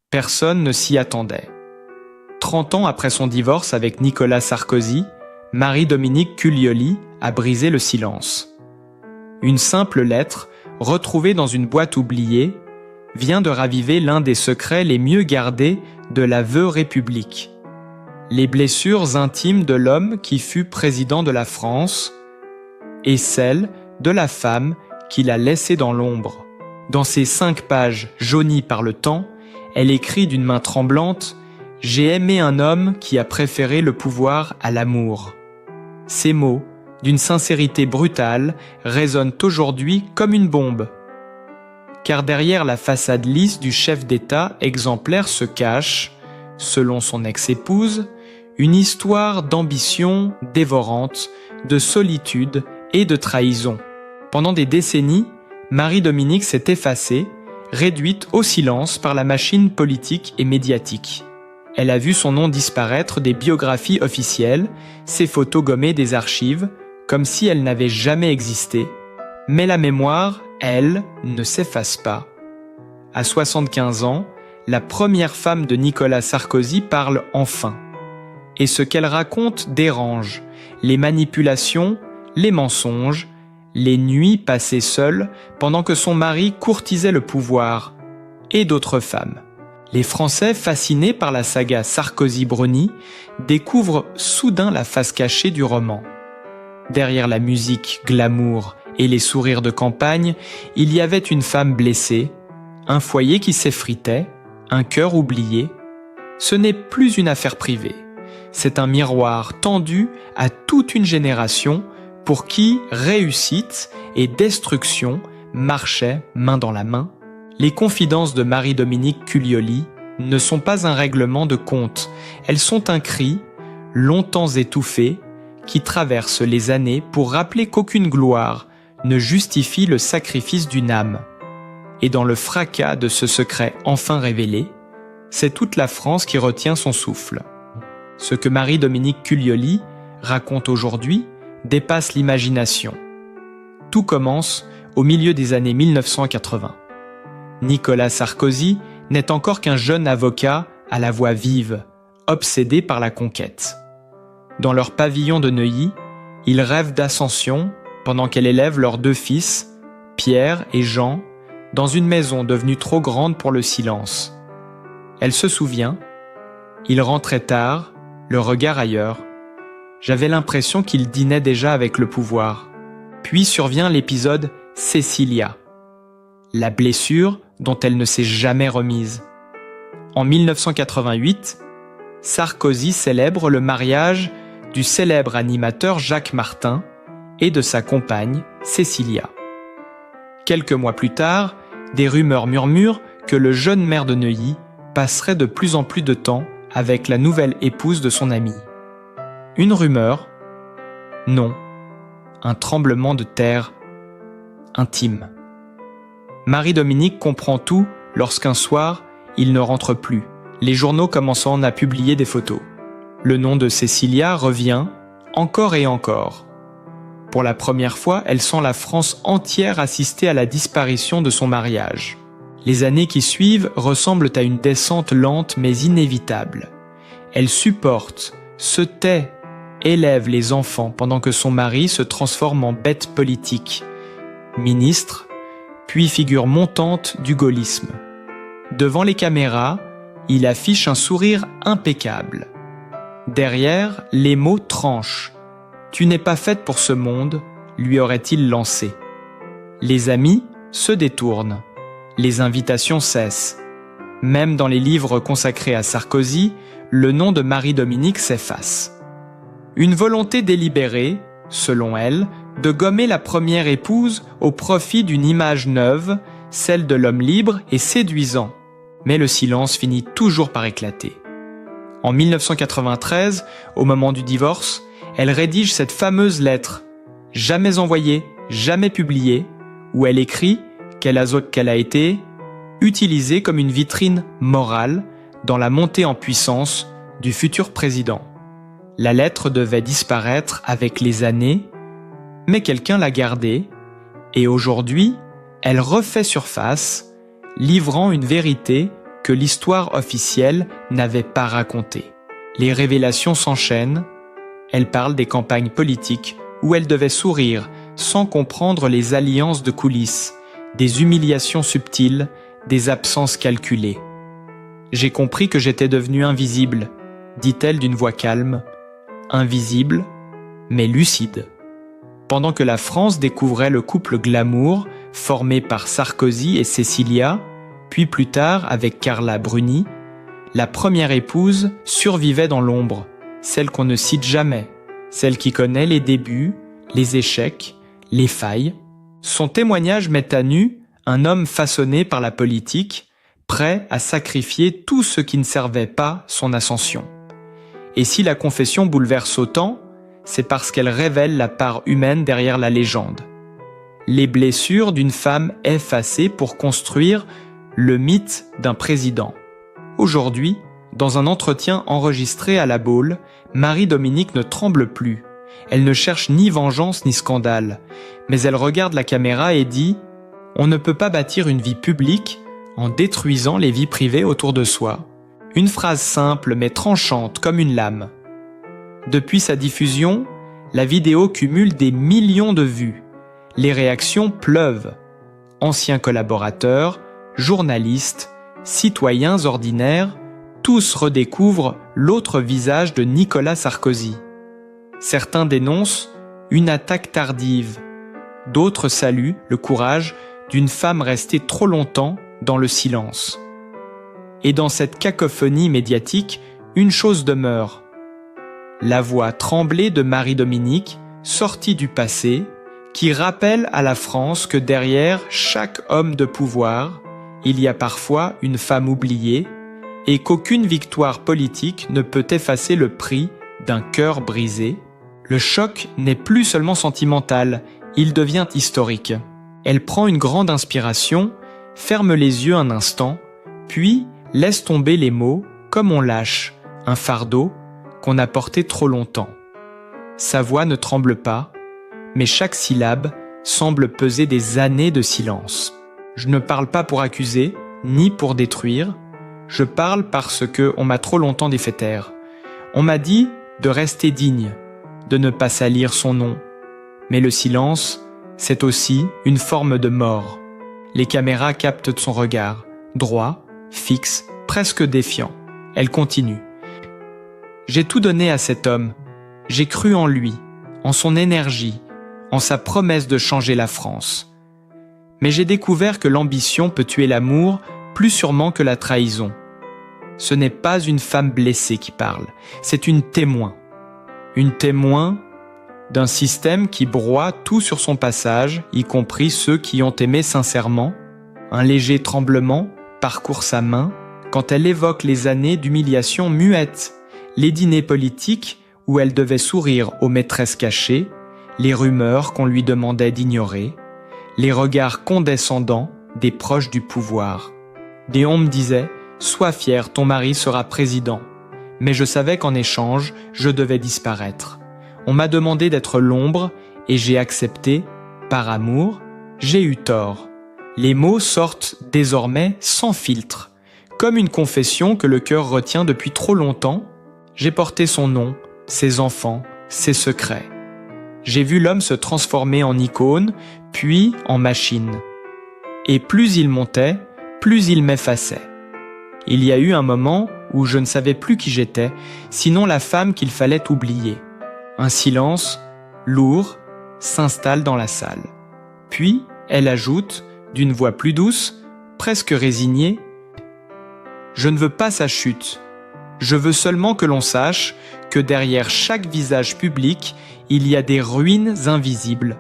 Personne ne s'y attendait. 30 ans après son divorce avec Nicolas Sarkozy, Marie-Dominique Cuglioli a brisé le silence. Une simple lettre, retrouvée dans une boîte oubliée, vient de raviver l'un des secrets les mieux gardés de la veuve République. Les blessures intimes de l'homme qui fut président de la France et celles de la femme qui l'a laissé dans l'ombre. Dans ces 5 pages jaunies par le temps, elle écrit d'une main tremblante « J'ai aimé un homme qui a préféré le pouvoir à l'amour ». Ces mots, d'une sincérité brutale, résonnent aujourd'hui comme une bombe. Car derrière la façade lisse du chef d'État exemplaire se cache, selon son ex-épouse, une histoire d'ambition dévorante, de solitude et de trahison. Pendant des décennies, Marie-Dominique s'est effacée, réduite au silence par la machine politique et médiatique. Elle a vu son nom disparaître des biographies officielles, ses photos gommées des archives, comme si elle n'avait jamais existé. Mais la mémoire, elle, ne s'efface pas. À 75 ans, la première femme de Nicolas Sarkozy parle enfin. Et ce qu'elle raconte dérange. Les manipulations, les mensonges, les nuits passées seule pendant que son mari courtisait le pouvoir, et d'autres femmes. Les Français, fascinés par la saga Sarkozy-Bruni, découvrent soudain la face cachée du roman. Derrière la musique glamour et les sourires de campagne, il y avait une femme blessée, un foyer qui s'effritait, un cœur oublié. Ce n'est plus une affaire privée. C'est un miroir tendu à toute une génération pour qui réussite et destruction marchaient main dans la main. Les confidences de Marie-Dominique Cuglioli ne sont pas un règlement de compte, elles sont un cri, longtemps étouffé, qui traverse les années pour rappeler qu'aucune gloire ne justifie le sacrifice d'une âme. Et dans le fracas de ce secret enfin révélé, c'est toute la France qui retient son souffle. Ce que Marie-Dominique Cuglioli raconte aujourd'hui dépasse l'imagination. Tout commence au milieu des années 1980. Nicolas Sarkozy n'est encore qu'un jeune avocat à la voix vive, obsédé par la conquête. Dans leur pavillon de Neuilly, ils rêvent d'ascension pendant qu'elle élève leurs 2 fils, Pierre et Jean, dans une maison devenue trop grande pour le silence. Elle se souvient, il rentrait tard, le regard ailleurs. J'avais l'impression qu'il dînait déjà avec le pouvoir. Puis survient l'épisode Cécilia, la blessure dont elle ne s'est jamais remise. En 1988, Sarkozy célèbre le mariage du célèbre animateur Jacques Martin et de sa compagne Cécilia. Quelques mois plus tard, des rumeurs murmurent que le jeune maire de Neuilly passerait de plus en plus de temps avec la nouvelle épouse de son ami. Une rumeur? Non. Un tremblement de terre intime. Marie-Dominique comprend tout lorsqu'un soir, il ne rentre plus, les journaux commençant à publier des photos. Le nom de Cécilia revient encore et encore. Pour la première fois, elle sent la France entière assister à la disparition de son mariage. Les années qui suivent ressemblent à une descente lente mais inévitable. Elle supporte, se tait, élève les enfants pendant que son mari se transforme en bête politique, ministre, puis figure montante du gaullisme. Devant les caméras, il affiche un sourire impeccable. Derrière, les mots tranchent. « Tu n'es pas faite pour ce monde », lui aurait-il lancé. Les amis se détournent. Les invitations cessent. Même dans les livres consacrés à Sarkozy, le nom de Marie-Dominique s'efface. Une volonté délibérée, selon elle, de gommer la première épouse au profit d'une image neuve, celle de l'homme libre et séduisant. Mais le silence finit toujours par éclater. En 1993, au moment du divorce, elle rédige cette fameuse lettre, jamais envoyée, jamais publiée, où elle écrit qu'elle a été utilisée comme une vitrine morale dans la montée en puissance du futur président. La lettre devait disparaître avec les années, mais quelqu'un l'a gardée, et aujourd'hui, elle refait surface, livrant une vérité que l'histoire officielle n'avait pas racontées. Les révélations s'enchaînent. Elle parle des campagnes politiques où elle devait sourire sans comprendre les alliances de coulisses, des humiliations subtiles, des absences calculées. « J'ai compris que j'étais devenue invisible », dit-elle d'une voix calme, invisible, mais lucide. Pendant que la France découvrait le couple glamour formé par Sarkozy et Cécilia, puis plus tard avec Carla Bruni, la première épouse survivait dans l'ombre, celle qu'on ne cite jamais, celle qui connaît les débuts, les échecs, les failles. Son témoignage met à nu un homme façonné par la politique, prêt à sacrifier tout ce qui ne servait pas son ascension. Et si la confession bouleverse autant, c'est parce qu'elle révèle la part humaine derrière la légende. Les blessures d'une femme effacée pour construire le mythe d'un président. Aujourd'hui, dans un entretien enregistré à La Baule, Marie-Dominique ne tremble plus. Elle ne cherche ni vengeance ni scandale, mais elle regarde la caméra et dit « On ne peut pas bâtir une vie publique en détruisant les vies privées autour de soi. » Une phrase simple mais tranchante comme une lame. Depuis sa diffusion, la vidéo cumule des millions de vues. Les réactions pleuvent. Anciens collaborateurs, journalistes, citoyens ordinaires, tous redécouvrent l'autre visage de Nicolas Sarkozy. Certains dénoncent une attaque tardive. D'autres saluent le courage d'une femme restée trop longtemps dans le silence. Et dans cette cacophonie médiatique, une chose demeure. La voix tremblée de Marie-Dominique, sortie du passé, qui rappelle à la France que derrière chaque homme de pouvoir, il y a parfois une femme oubliée et qu'aucune victoire politique ne peut effacer le prix d'un cœur brisé. Le choc n'est plus seulement sentimental, il devient historique. Elle prend une grande inspiration, ferme les yeux un instant, puis laisse tomber les mots comme on lâche un fardeau qu'on a porté trop longtemps. Sa voix ne tremble pas, mais chaque syllabe semble peser des années de silence. Je ne parle pas pour accuser, ni pour détruire. Je parle parce que on m'a trop longtemps défait taire. On m'a dit de rester digne, de ne pas salir son nom. Mais le silence, c'est aussi une forme de mort. Les caméras captent son regard, droit, fixe, presque défiant. Elle continue. J'ai tout donné à cet homme. J'ai cru en lui, en son énergie, en sa promesse de changer la France. Mais j'ai découvert que l'ambition peut tuer l'amour plus sûrement que la trahison. Ce n'est pas une femme blessée qui parle, c'est une témoin. Une témoin d'un système qui broie tout sur son passage, y compris ceux qui ont aimé sincèrement. Un léger tremblement parcourt sa main quand elle évoque les années d'humiliation muette, les dîners politiques où elle devait sourire aux maîtresses cachées, les rumeurs qu'on lui demandait d'ignorer, les regards condescendants des proches du pouvoir. Et on me disait « Sois fier, ton mari sera président ». Mais je savais qu'en échange, je devais disparaître. On m'a demandé d'être l'ombre et j'ai accepté, par amour, j'ai eu tort. Les mots sortent désormais sans filtre, comme une confession que le cœur retient depuis trop longtemps. J'ai porté son nom, ses enfants, ses secrets. J'ai vu l'homme se transformer en icône, puis en machine. Et plus il montait, plus il m'effaçait. Il y a eu un moment où je ne savais plus qui j'étais, sinon la femme qu'il fallait oublier. Un silence, lourd, s'installe dans la salle. Puis, elle ajoute, d'une voix plus douce, presque résignée, « Je ne veux pas sa chute. Je veux seulement que l'on sache que derrière chaque visage public, il y a des ruines invisibles.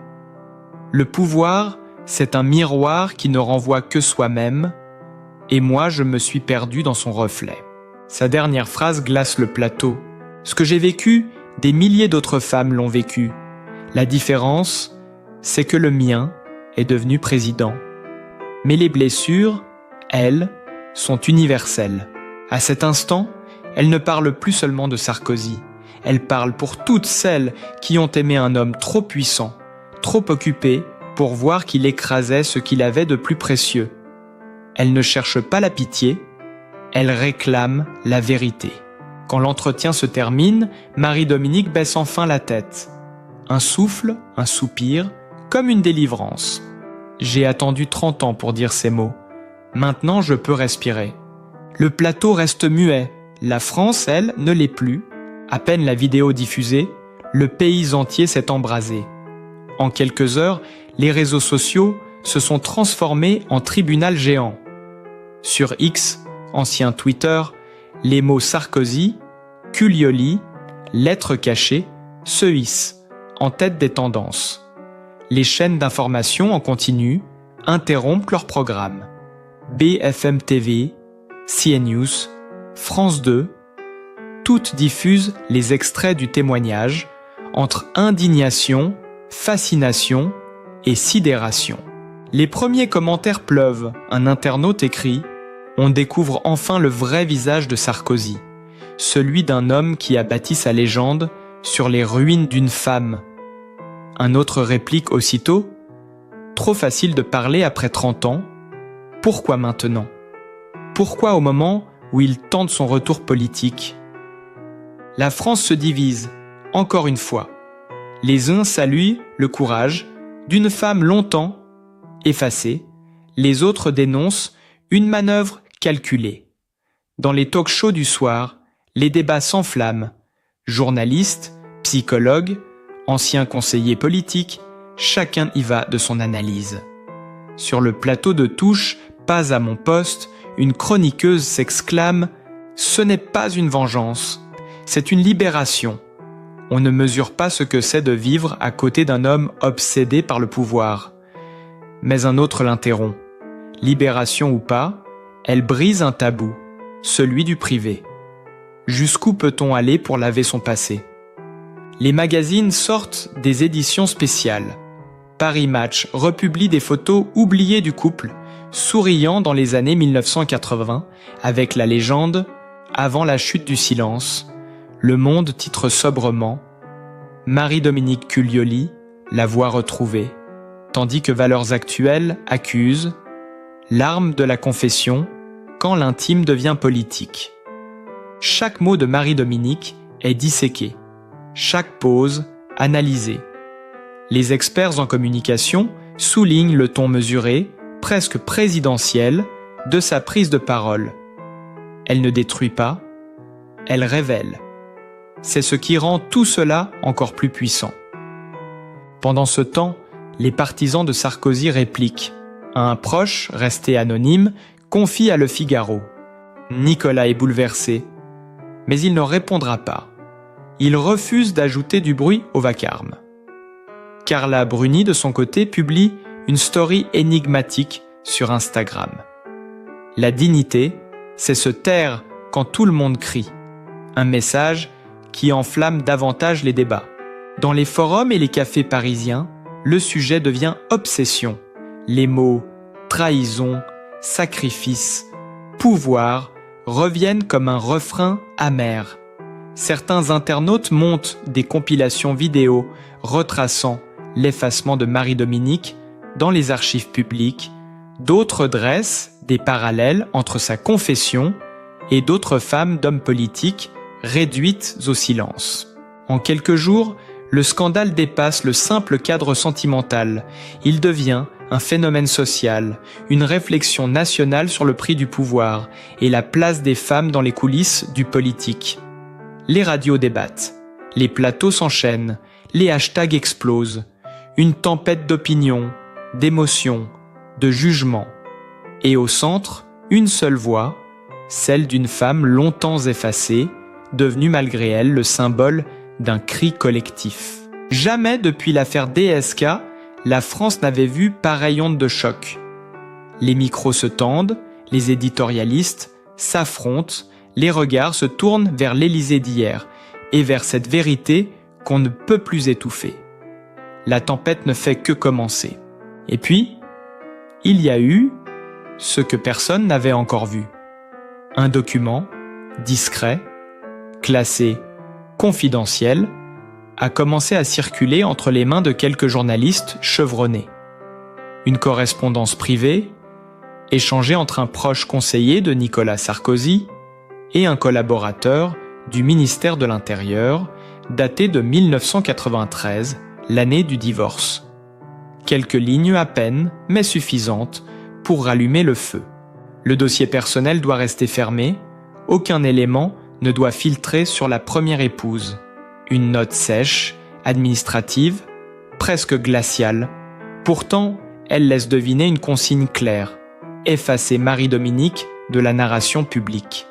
Le pouvoir, c'est un miroir qui ne renvoie que soi-même, et moi je me suis perdu dans son reflet. » Sa dernière phrase glace le plateau. Ce que j'ai vécu, des milliers d'autres femmes l'ont vécu. La différence, c'est que le mien est devenu président. Mais les blessures, elles, sont universelles. À cet instant, elle ne parle plus seulement de Sarkozy. Elle parle pour toutes celles qui ont aimé un homme trop puissant, trop occupé pour voir qu'il écrasait ce qu'il avait de plus précieux. Elle ne cherche pas la pitié, Elle réclame la vérité. Quand l'entretien se termine, Marie-Dominique baisse enfin la tête. Un souffle, un soupir, comme une délivrance. J'ai attendu 30 ans pour dire ces mots. Maintenant, je peux respirer. Le plateau reste muet. La France, elle, ne l'est plus. À peine la vidéo diffusée, le pays entier s'est embrasé. En quelques heures, les réseaux sociaux se sont transformés en tribunal géant. Sur X, ancien Twitter, les mots Sarkozy, Culioli, lettres cachées se hissent en tête des tendances. Les chaînes d'information en continu interrompent leur programme. BFM TV, CNews, France 2, toutes diffusent les extraits du témoignage entre indignation, fascination et sidération. Les premiers commentaires pleuvent. Un internaute écrit « On découvre enfin le vrai visage de Sarkozy, celui d'un homme qui a bâti sa légende sur les ruines d'une femme. » Un autre réplique aussitôt « Trop facile de parler après 30 ans. Pourquoi maintenant? Pourquoi au moment où il tente son retour politique ?» La France se divise, encore une fois. Les uns saluent le courage d'une femme longtemps effacée, les autres dénoncent une manœuvre calculée. Dans les talk-shows du soir, les débats s'enflamment. Journalistes, psychologues, anciens conseillers politiques, chacun y va de son analyse. Sur le plateau de Touche, Pas à mon poste, une chroniqueuse s'exclame « Ce n'est pas une vengeance, c'est une libération. On ne mesure pas ce que c'est de vivre à côté d'un homme obsédé par le pouvoir. » Mais un autre l'interrompt. Libération ou pas, elle brise un tabou, celui du privé. Jusqu'où peut-on aller pour laver son passé? Les magazines sortent des éditions spéciales. Paris Match republie des photos oubliées du couple, souriant dans les années 1980, avec la légende « Avant la chute du silence ». Le Monde titre sobrement « Marie-Dominique Culioli, la voix retrouvée », tandis que Valeurs Actuelles accuse « L'arme de la confession quand l'intime devient politique ». Chaque mot de Marie-Dominique est disséqué, chaque pause analysée. Les experts en communication soulignent le ton mesuré, presque présidentiel, de sa prise de parole. Elle ne détruit pas, elle révèle. C'est ce qui rend tout cela encore plus puissant. Pendant ce temps, les partisans de Sarkozy répliquent. Un proche, resté anonyme, confie à Le Figaro. Nicolas est bouleversé, mais il ne répondra pas. Il refuse d'ajouter du bruit au vacarme. Carla Bruni, de son côté, publie une story énigmatique sur Instagram. La dignité, c'est se taire quand tout le monde crie. Un message qui enflamme davantage les débats. Dans les forums et les cafés parisiens, le sujet devient obsession. Les mots trahison, sacrifice, pouvoir reviennent comme un refrain amer. Certains internautes montent des compilations vidéo retraçant l'effacement de Marie-Dominique dans les archives publiques, d'autres dressent des parallèles entre sa confession et d'autres femmes d'hommes politiques réduites au silence. En quelques jours, le scandale dépasse le simple cadre sentimental. Il devient un phénomène social, une réflexion nationale sur le prix du pouvoir et la place des femmes dans les coulisses du politique. Les radios débattent, les plateaux s'enchaînent, les hashtags explosent. Une tempête d'opinions, d'émotions, de jugements. Et au centre, une seule voix, celle d'une femme longtemps effacée, devenue malgré elle le symbole d'un cri collectif. Jamais depuis l'affaire DSK, la France n'avait vu pareille onde de choc. Les micros se tendent, les éditorialistes s'affrontent, les regards se tournent vers l'Élysée d'hier et vers cette vérité qu'on ne peut plus étouffer. La tempête ne fait que commencer. Et puis, il y a eu ce que personne n'avait encore vu. Un document, discret, classé confidentiel, a commencé à circuler entre les mains de quelques journalistes chevronnés. Une correspondance privée, échangé entre un proche conseiller de Nicolas Sarkozy et un collaborateur du ministère de l'Intérieur, daté de 1993, l'année du divorce. Quelques lignes à peine, mais suffisantes, pour rallumer le feu. Le dossier personnel doit rester fermé, aucun élément ne doit filtrer sur la première épouse. Une note sèche, administrative, presque glaciale. Pourtant, elle laisse deviner une consigne claire: effacer Marie-Dominique de la narration publique.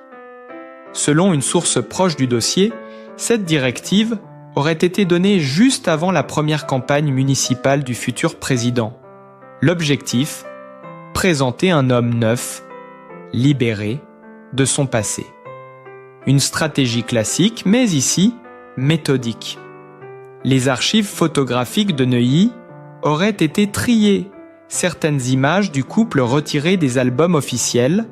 Selon une source proche du dossier, cette directive aurait été donnée juste avant la première campagne municipale du futur président. L'objectif: présenter un homme neuf, libéré de son passé. Une stratégie classique, mais ici, méthodique. Les archives photographiques de Neuilly auraient été triées, certaines images du couple retirées des albums officiels.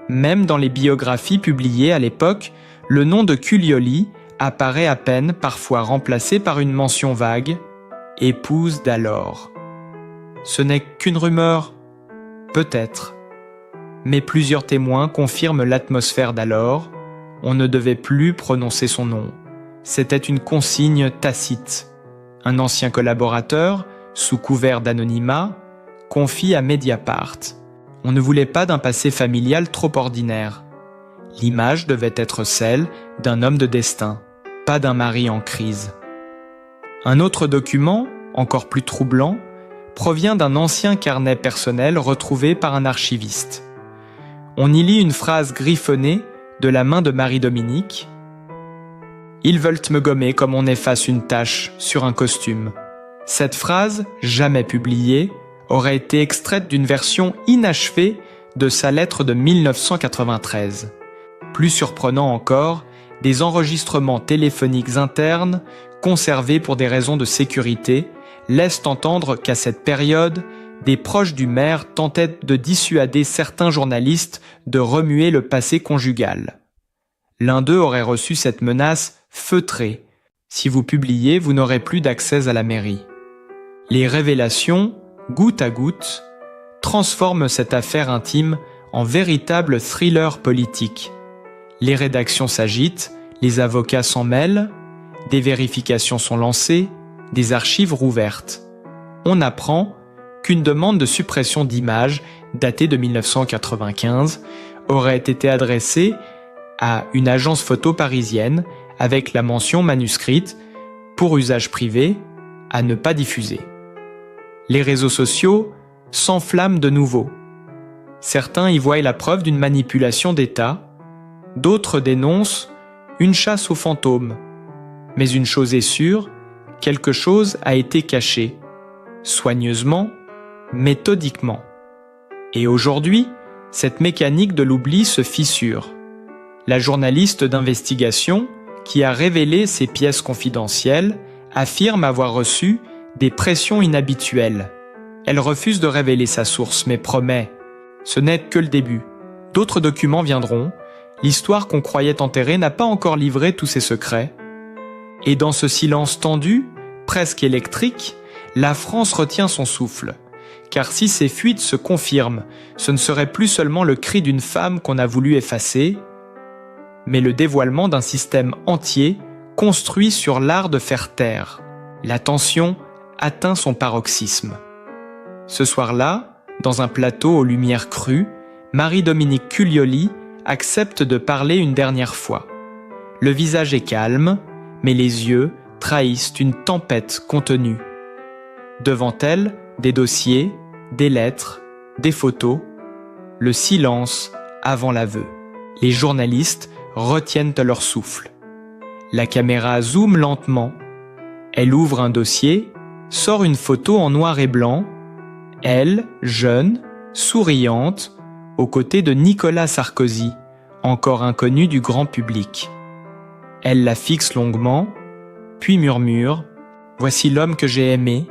Même dans les biographies publiées à l'époque, le nom de Culioli apparaît à peine, parfois remplacé par une mention vague « épouse d'alors ». Ce n'est qu'une rumeur, peut-être. Mais plusieurs témoins confirment l'atmosphère d'alors. On ne devait plus prononcer son nom. C'était une consigne tacite. Un ancien collaborateur, sous couvert d'anonymat, confie à Mediapart: on ne voulait pas d'un passé familial trop ordinaire. L'image devait être celle d'un homme de destin, pas d'un mari en crise. Un autre document, encore plus troublant, provient d'un ancien carnet personnel retrouvé par un archiviste. On y lit une phrase griffonnée de la main de Marie-Dominique: « Ils veulent me gommer comme on efface une tache sur un costume ». Cette phrase, jamais publiée, aurait été extraite d'une version inachevée de sa lettre de 1993. Plus surprenant encore, des enregistrements téléphoniques internes, conservés pour des raisons de sécurité, laissent entendre qu'à cette période, des proches du maire tentaient de dissuader certains journalistes de remuer le passé conjugal. L'un d'eux aurait reçu cette menace feutrée: si vous publiez, vous n'aurez plus d'accès à la mairie. Les révélations, goutte à goutte, transforment cette affaire intime en véritable thriller politique. Les rédactions s'agitent, les avocats s'en mêlent, des vérifications sont lancées, des archives rouvertes. On apprend qu'une demande de suppression d'images, datée de 1995, aurait été adressée à une agence photo parisienne avec la mention manuscrite « pour usage privé, à ne pas diffuser ». Les réseaux sociaux s'enflamment de nouveau. Certains y voient la preuve d'une manipulation d'État, d'autres dénoncent une chasse aux fantômes. Mais une chose est sûre, quelque chose a été caché, soigneusement, méthodiquement. Et aujourd'hui, cette mécanique de l'oubli se fissure. La journaliste d'investigation, qui a révélé ces pièces confidentielles, affirme avoir reçu des pressions inhabituelles. Elle refuse de révéler sa source, mais promet: ce n'est que le début. D'autres documents viendront. L'histoire qu'on croyait enterrée n'a pas encore livré tous ses secrets. Et dans ce silence tendu, presque électrique, la France retient son souffle. Car si ces fuites se confirment, ce ne serait plus seulement le cri d'une femme qu'on a voulu effacer, mais le dévoilement d'un système entier construit sur l'art de faire taire. La tension atteint son paroxysme. Ce soir-là, dans un plateau aux lumières crues, Marie-Dominique Culioli accepte de parler une dernière fois. Le visage est calme, mais les yeux trahissent une tempête contenue. Devant elle, des dossiers, des lettres, des photos, le silence avant l'aveu. Les journalistes retiennent leur souffle. La caméra zoome lentement. Elle ouvre un dossier, sort une photo en noir et blanc, elle, jeune, souriante, aux côtés de Nicolas Sarkozy, encore inconnu du grand public. Elle la fixe longuement, puis murmure: « Voici l'homme que j'ai aimé,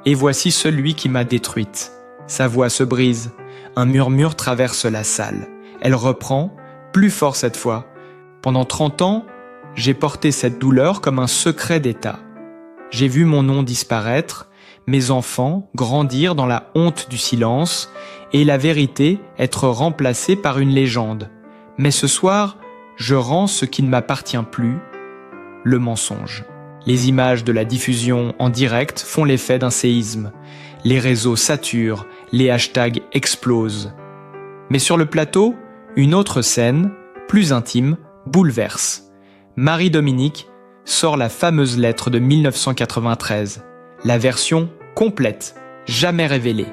et voici celui qui m'a détruite. » Sa voix se brise, un murmure traverse la salle. Elle reprend, plus fort cette fois: « Pendant 30 ans, j'ai porté cette douleur comme un secret d'État. J'ai vu mon nom disparaître, mes enfants grandir dans la honte du silence, et la vérité être remplacée par une légende. Mais ce soir, je rends ce qui ne m'appartient plus, le mensonge. Les images de la diffusion en direct font l'effet d'un séisme. Les réseaux saturent, les hashtags explosent. Mais sur le plateau, une autre scène, plus intime, bouleverse. Marie-Dominique sort la fameuse lettre de 1993, la version complète, jamais révélée.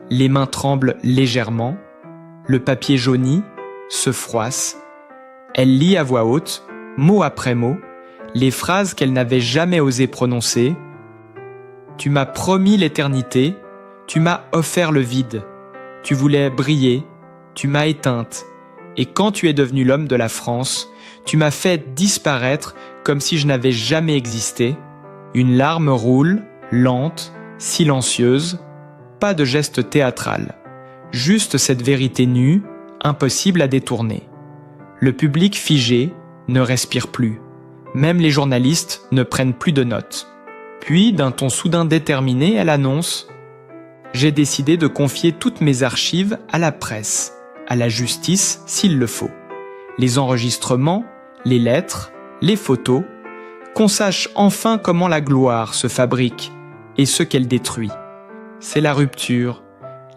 Les mains tremblent légèrement, le papier jaunit, se froisse. Elle lit à voix haute, mot après mot, les phrases qu'elle n'avait jamais osé prononcer. « Tu m'as promis l'éternité, tu m'as offert le vide, tu voulais briller, tu m'as éteinte, et quand tu es devenu l'homme de la France, tu m'as fait disparaître comme si je n'avais jamais existé. » Une larme roule, lente, silencieuse, pas de geste théâtral, juste cette vérité nue, impossible à détourner. Le public figé ne respire plus. Même les journalistes ne prennent plus de notes. Puis, d'un ton soudain déterminé, elle annonce « J'ai décidé de confier toutes mes archives à la presse, à la justice s'il le faut. Les enregistrements, les lettres, les photos, qu'on sache enfin comment la gloire se fabrique et ce qu'elle détruit. C'est la rupture,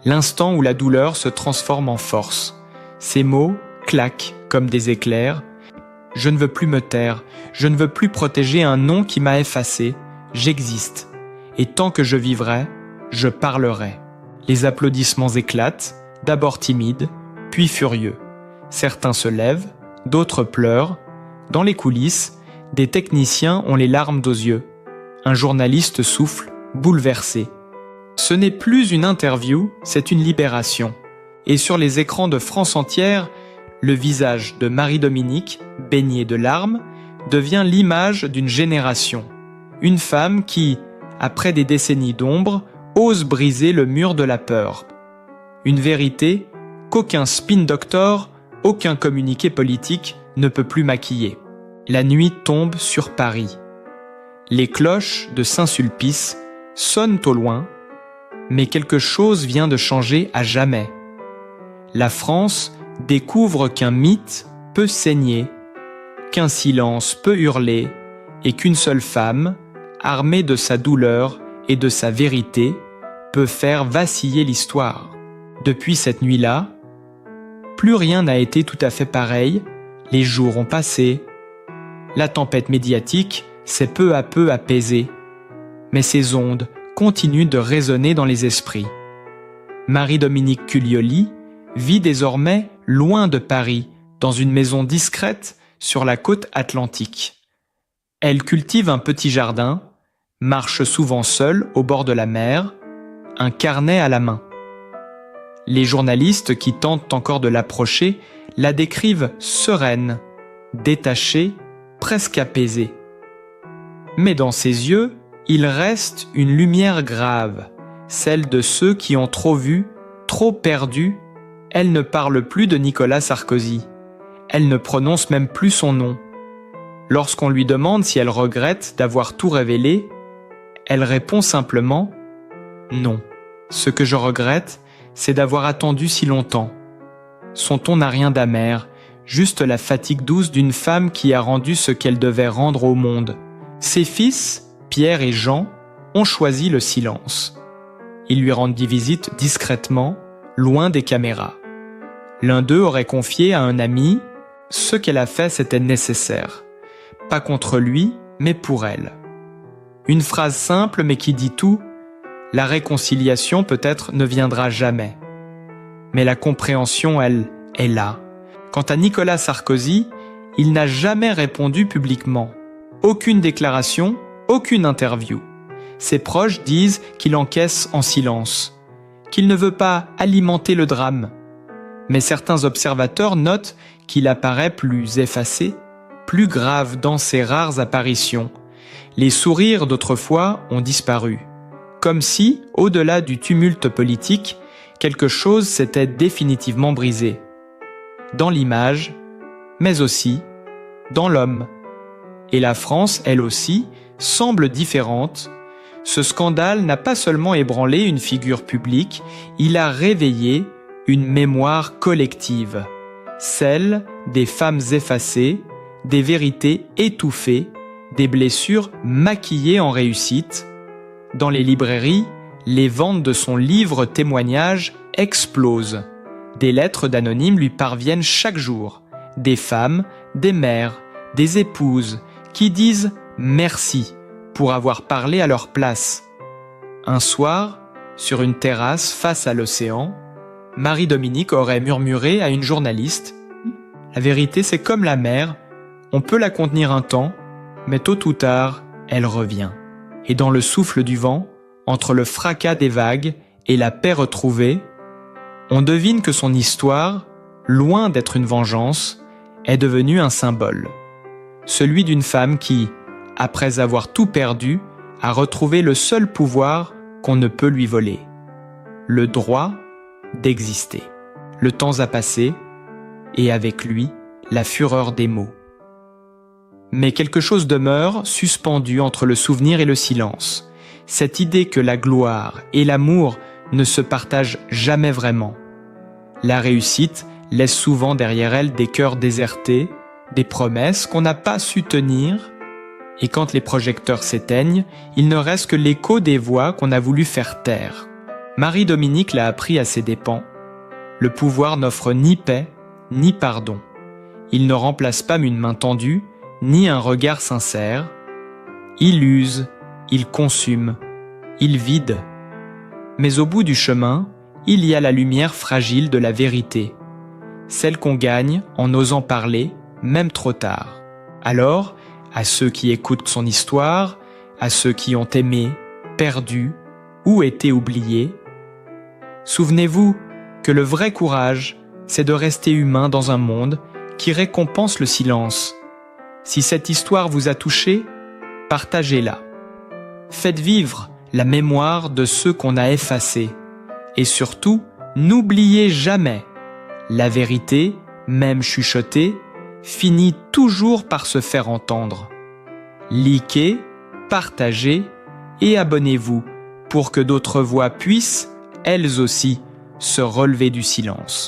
l'instant où la douleur se transforme en force. Ces mots claquent comme des éclairs. Je ne veux plus me taire, je ne veux plus protéger un nom qui m'a effacé. J'existe, et tant que je vivrai, je parlerai. » Les applaudissements éclatent, d'abord timides, puis furieux. Certains se lèvent, d'autres pleurent. Dans les coulisses, des techniciens ont les larmes aux yeux. Un journaliste souffle, bouleversé. Ce n'est plus une interview, c'est une libération. Et sur les écrans de France entière, le visage de Marie-Dominique, baigné de larmes, devient l'image d'une génération. Une femme qui, après des décennies d'ombre, ose briser le mur de la peur. Une vérité qu'aucun spin doctor, aucun communiqué politique ne peut plus maquiller. La nuit tombe sur Paris. Les cloches de Saint-Sulpice sonnent au loin, mais quelque chose vient de changer à jamais. La France découvre qu'un mythe peut saigner, qu'un silence peut hurler, et qu'une seule femme, armée de sa douleur et de sa vérité, peut faire vaciller l'histoire. Depuis cette nuit-là, plus rien n'a été tout à fait pareil, les jours ont passé, la tempête médiatique s'est peu à peu apaisée, mais ces ondes continuent de résonner dans les esprits. Marie-Dominique Cuglioli vit désormais loin de Paris, dans une maison discrète sur la côte atlantique. Elle cultive un petit jardin, marche souvent seule au bord de la mer, un carnet à la main. Les journalistes qui tentent encore de l'approcher la décrivent sereine, détachée, presque apaisée. Mais dans ses yeux, il reste une lumière grave, celle de ceux qui ont trop vu, trop perdu. Elle ne parle plus de Nicolas Sarkozy. Elle ne prononce même plus son nom. Lorsqu'on lui demande si elle regrette d'avoir tout révélé, elle répond simplement « Non. Ce que je regrette, c'est d'avoir attendu si longtemps. » Son ton n'a rien d'amer, juste la fatigue douce d'une femme qui a rendu ce qu'elle devait rendre au monde. Ses fils, Pierre et Jean, ont choisi le silence. Ils lui rendent visite discrètement, loin des caméras. L'un d'eux aurait confié à un ami « Ce qu'elle a fait, c'était nécessaire. Pas contre lui, mais pour elle. » Une phrase simple mais qui dit tout, la réconciliation peut-être ne viendra jamais. Mais la compréhension, elle, est là. Quant à Nicolas Sarkozy, il n'a jamais répondu publiquement. Aucune déclaration, aucune interview. Ses proches disent qu'il encaisse en silence, qu'il ne veut pas alimenter le drame. Mais certains observateurs notent qu'il apparaît plus effacé, plus grave dans ses rares apparitions. Les sourires d'autrefois ont disparu. Comme si, au-delà du tumulte politique, quelque chose s'était définitivement brisé. Dans l'image, mais aussi dans l'homme. Et la France, elle aussi, semble différente, ce scandale n'a pas seulement ébranlé une figure publique, il a réveillé une mémoire collective, celle des femmes effacées, des vérités étouffées, des blessures maquillées en réussite. Dans les librairies, les ventes de son livre témoignage explosent. Des lettres d'anonymes lui parviennent chaque jour. Des femmes, des mères, des épouses qui disent merci pour avoir parlé à leur place. Un soir, sur une terrasse face à l'océan, Marie-Dominique aurait murmuré à une journaliste « La vérité, c'est comme la mer, on peut la contenir un temps, mais tôt ou tard, elle revient. » Et dans le souffle du vent, entre le fracas des vagues et la paix retrouvée, on devine que son histoire, loin d'être une vengeance, est devenue un symbole. Celui d'une femme qui, après avoir tout perdu, a retrouvé le seul pouvoir qu'on ne peut lui voler, le droit d'exister. Le temps a passé, et avec lui, la fureur des mots. Mais quelque chose demeure suspendu entre le souvenir et le silence, cette idée que la gloire et l'amour ne se partagent jamais vraiment. La réussite laisse souvent derrière elle des cœurs désertés, des promesses qu'on n'a pas su tenir, et quand les projecteurs s'éteignent, il ne reste que l'écho des voix qu'on a voulu faire taire. Marie-Dominique l'a appris à ses dépens. Le pouvoir n'offre ni paix, ni pardon. Il ne remplace pas une main tendue, ni un regard sincère. Il use, il consume, il vide. Mais au bout du chemin, il y a la lumière fragile de la vérité, celle qu'on gagne en osant parler, même trop tard. Alors, à ceux qui écoutent son histoire, à ceux qui ont aimé, perdu ou été oubliés, souvenez-vous que le vrai courage, c'est de rester humain dans un monde qui récompense le silence. Si cette histoire vous a touché, partagez-la. Faites vivre la mémoire de ceux qu'on a effacés. Et surtout, n'oubliez jamais, la vérité, même chuchotée, finit toujours par se faire entendre. Likez, partagez et abonnez-vous pour que d'autres voix puissent, elles aussi, se relever du silence.